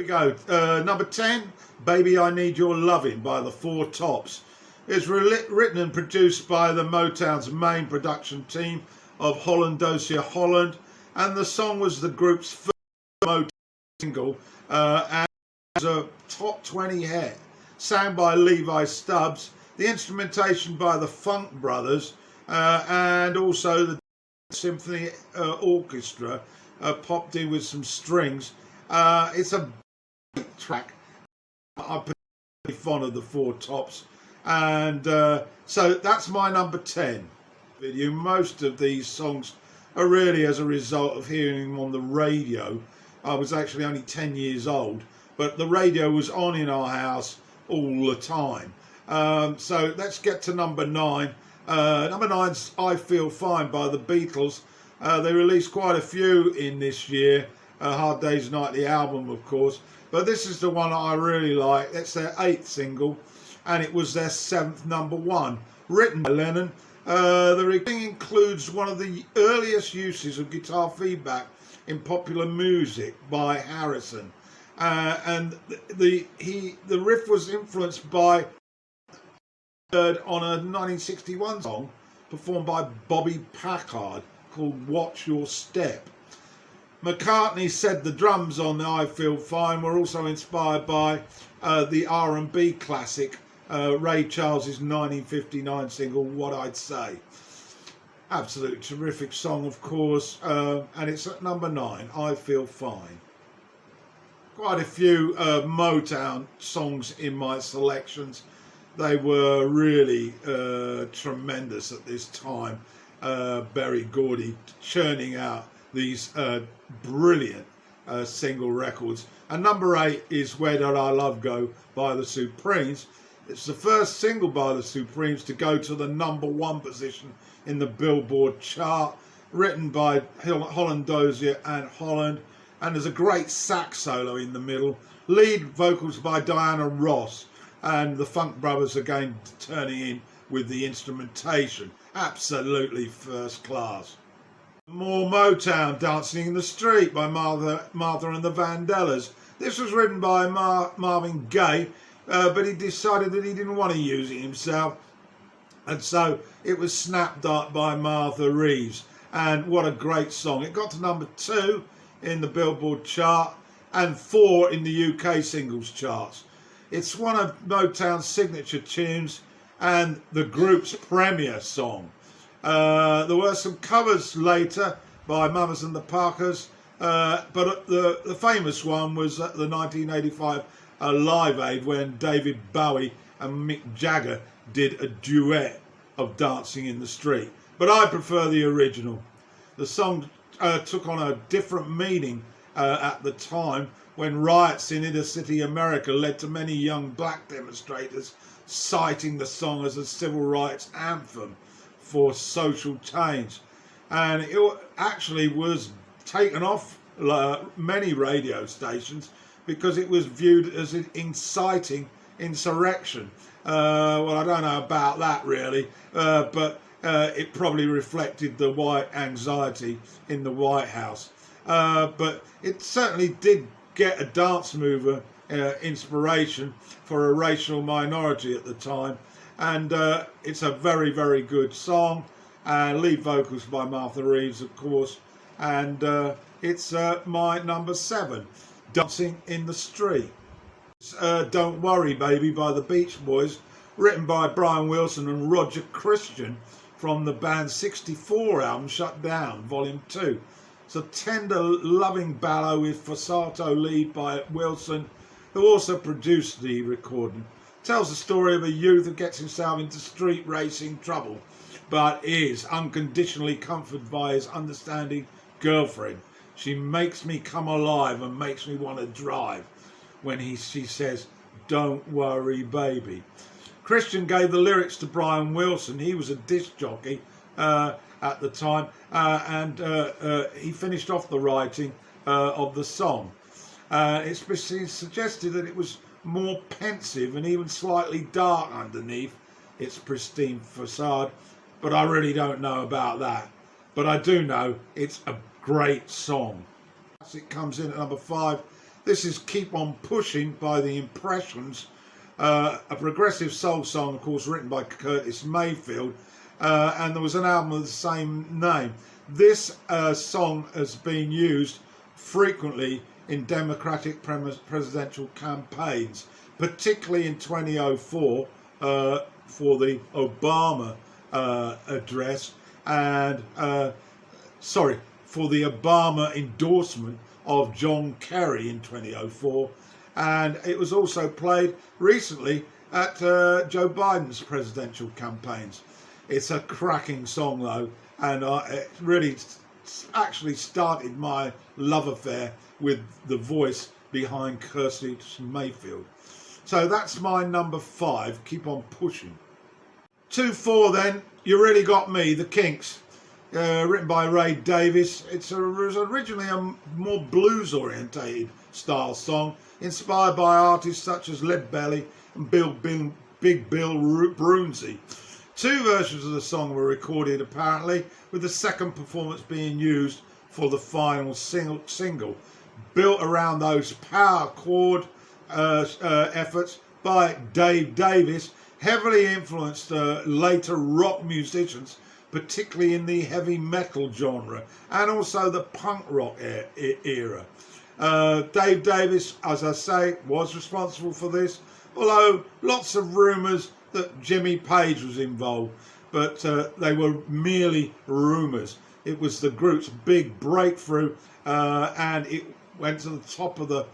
we go. Number 10, Baby I Need Your Loving by the Four Tops. It's written and produced by the Motown's main production team of Hollandosia Holland, and the song was the group's first Motown single and was a top 20 hit. Sang by Levi Stubbs, the instrumentation by the Funk Brothers, and also the Symphony Orchestra popped in with some strings. It's a great track. I'm particularly fond of the Four Tops, and so that's my number 10 video. Most of these songs are really as a result of hearing them on the radio. I was actually only 10 years old, but the radio was on in our house all the time. So let's get to number 9. Number 9's I Feel Fine by the Beatles. They released quite a few in this year. Hard Day's Night, the album, of course. But this is the one that I really like. It's their 8th single, and it was their 7th number 1. Written by Lennon. The recording includes one of the earliest uses of guitar feedback in popular music by Harrison. And the riff was influenced by on a 1961 song performed by Bobby Packard called Watch Your Step. McCartney said the drums on the I Feel Fine were also inspired by the R&B classic Ray Charles's 1959 single What I'd Say. Absolute terrific song, of course, and it's at number 9, I Feel Fine. Quite a few Motown songs in my selections. They were really tremendous at this time. Berry Gordy churning out these brilliant single records. And number 8 is Where Did Our Love Go by the Supremes. It's the first single by the Supremes to go to the number 1 position in the Billboard chart, written by Hollandosia and Holland, and there's a great sax solo in the middle, lead vocals by Diana Ross, and the Funk Brothers again turning in with the instrumentation. Absolutely first class. More Motown, Dancing in the Street by Martha and the Vandellas. This was written by Marvin Gaye, but he decided that he didn't want to use it himself, and so it was snapped up by Martha Reeves. And what a great song. It got to number 2 in the Billboard chart and 4 in the UK singles charts. It's one of Motown's signature tunes and the group's premier song. There were some covers later by Mamas and the Parkers, but the famous one was at the 1985 Live Aid when David Bowie and Mick Jagger did a duet of Dancing in the Street. But I prefer the original. The song took on a different meaning at the time, when riots in inner city America led to many young black demonstrators citing the song as a civil rights anthem for social change. And it actually was taken off many radio stations because it was viewed as inciting insurrection. Well, I don't know about that really, but it probably reflected the white anxiety in the White House. But it certainly did get a dance mover inspiration for a racial minority at the time, and it's a very, very good song. Lead vocals by Martha Reeves, of course, and it's my number 7, Dancing in the Street. Don't Worry Baby by the Beach Boys, written by Brian Wilson and Roger Christian from the band's '64 album Shut Down, Volume 2. It's a tender, loving ballad with falsetto lead by Wilson, who also produced the recording. It tells the story of a youth who gets himself into street racing trouble, but is unconditionally comforted by his understanding girlfriend. She makes me come alive and makes me want to drive when she says, "Don't worry, baby." Christian gave the lyrics to Brian Wilson. He was a disc jockey at the time, and he finished off the writing of the song. It's been suggested that it was more pensive and even slightly dark underneath its pristine facade, but I really don't know about that. But I do know it's a great song. It comes in at number 5, This is Keep On Pushing by The Impressions, a progressive soul song, of course, written by Curtis Mayfield, and there was an album of the same name. This song has been used frequently in Democratic presidential campaigns, particularly in 2004 for the Obama address, and for the Obama endorsement of John Kerry in 2004, and it was also played recently at Joe Biden's presidential campaigns. It's a cracking song though, and it really actually started my love affair with the voice behind Curtis Mayfield. So that's my number 5, Keep On Pushing. 2-4 then, You Really Got Me, the Kinks, written by Ray Davies. It was originally a more blues-orientated style song, inspired by artists such as Lead Belly and Big Bill Broonzy. 2 versions of the song were recorded apparently, with the second performance being used for the final single, built around those power chord efforts by Dave Davis, heavily influenced later rock musicians, particularly in the heavy metal genre and also the punk rock era. Dave Davis, as I say, was responsible for this, although lots of rumours that Jimmy Page was involved, but they were merely rumours. It was the group's big breakthrough, and it went to the top of the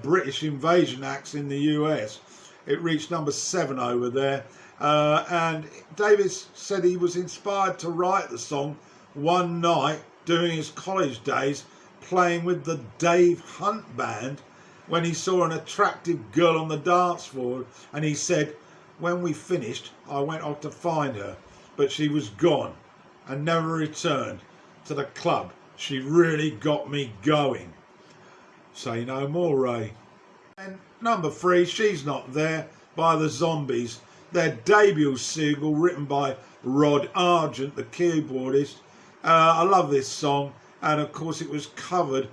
British invasion acts in the US. It reached number 7 over there, and Davis said he was inspired to write the song one night during his college days, playing with the Dave Hunt Band, when he saw an attractive girl on the dance floor, and he said, "When we finished, I went off to find her, but she was gone and never returned to the club. She really got me going." Say no more, Ray. And number 3, She's Not There by the Zombies, their debut single written by Rod Argent, the keyboardist. I love this song, and of course it was covered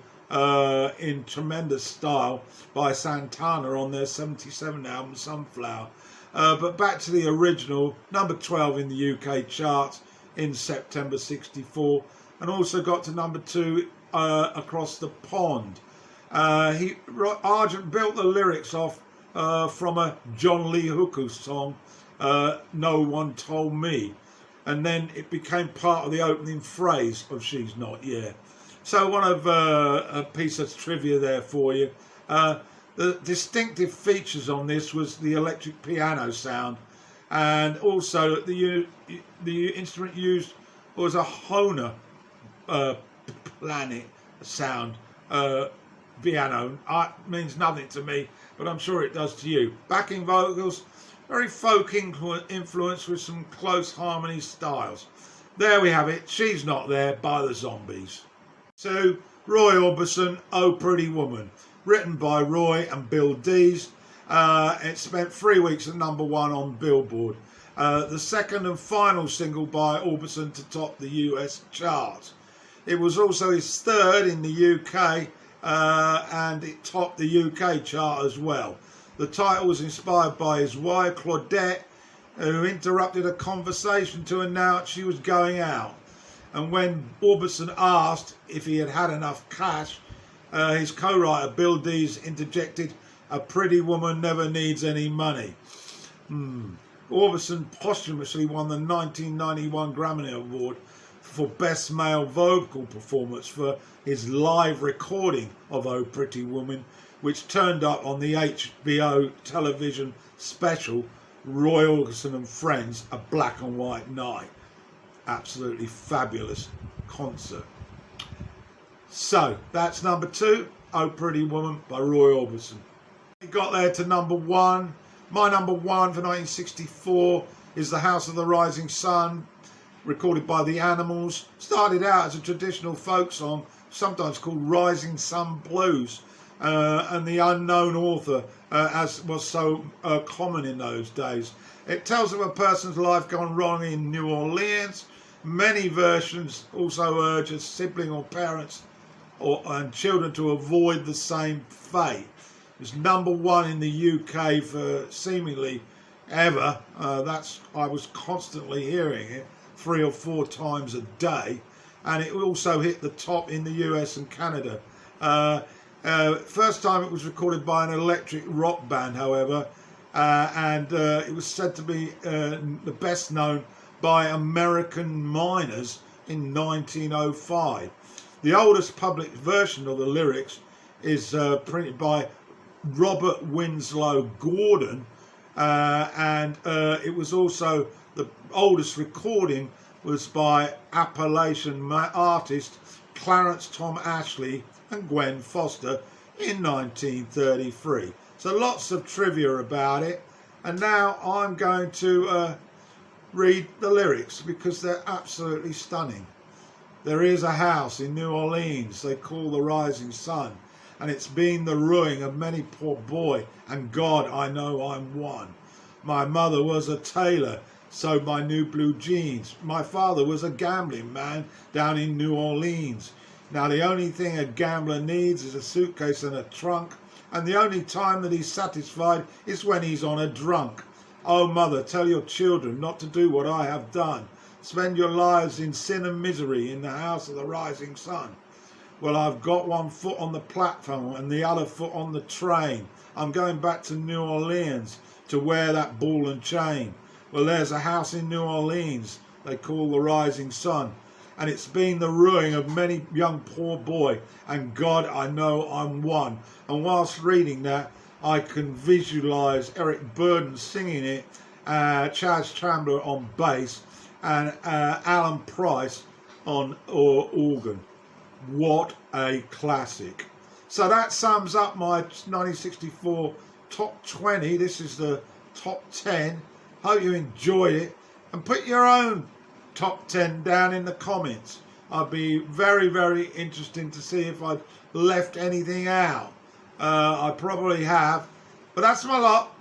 in tremendous style by Santana on their 77 album Sunflower. But back to the original, number 12 in the UK charts in September 64, and also got to number 2 across the pond. Argent built the lyrics off from a John Lee Hooker song, No One Told Me, and then it became part of the opening phrase of She's Not Here. So one of a piece of trivia there for you. The distinctive features on this was the electric piano sound, and also the instrument used was a Hohner Planet sound piano. Means nothing to me, but I'm sure it does to you. Backing vocals, very folk influence with some close harmony styles. There we have it, She's Not There by the Zombies. So, Roy Orbison, Oh Pretty Woman, written by Roy and Bill Dees. It spent 3 weeks at number 1 on Billboard. The second and final single by Orbison to top the US chart. It was also his third in the UK, and it topped the UK chart as well. The title was inspired by his wife Claudette, who interrupted a conversation to announce she was going out. And when Orbison asked if he had had enough cash, his co-writer Bill Dees interjected, "A pretty woman never needs any money." Orbison posthumously won the 1991 Grammy Award for Best Male Vocal Performance for his live recording of Oh Pretty Woman, which turned up on the HBO television special Roy Orbison and Friends, A Black and White Night. Absolutely fabulous concert. So that's number 2, Oh Pretty Woman by Roy Orbison. We got there to number 1. My number 1 for 1964 is The House of the Rising Sun, recorded by The Animals. Started out as a traditional folk song, sometimes called Rising Sun Blues, and the unknown author, as was so common in those days. It tells of a person's life gone wrong in New Orleans. Many versions also urge a sibling or parents and children to avoid the same fate. It was #1 in the UK for seemingly ever. I was constantly hearing it 3 or 4 times a day, and it also hit the top in the US and Canada. First time it was recorded by an electric rock band, however, and it was said to be the best known by American miners in 1905. The oldest public version of the lyrics is printed by Robert Winslow Gordon, and it was also the oldest recording was by Appalachian artist Clarence Tom Ashley and Gwen Foster in 1933. So lots of trivia about it, and now I'm going to read the lyrics because they're absolutely stunning. There is a house in New Orleans they call the Rising Sun, and it's been the ruin of many poor boy, and God, I know I'm one. My mother was a tailor, sewed my new blue jeans. My father was a gambling man down in New Orleans. Now the only thing a gambler needs is a suitcase and a trunk, and the only time that he's satisfied is when he's on a drunk. Oh mother, tell your children not to do what I have done. Spend your lives in sin and misery in the house of the rising sun. Well, I've got one foot on the platform and the other foot on the train. I'm going back to New Orleans to wear that ball and chain. Well, there's a house in New Orleans they call the Rising Sun, and it's been the ruin of many young poor boy, and God, I know I'm one. And whilst reading that, I can visualise Eric Burdon singing it, Chaz Chandler on bass, and Alan Price on organ. What a classic. So that sums up my 1964 top 20. This is the top 10. Hope you enjoyed it, and put your own top 10 down in the comments. I'd be very, very interested to see if I'd left anything out. I probably have, but that's my lot.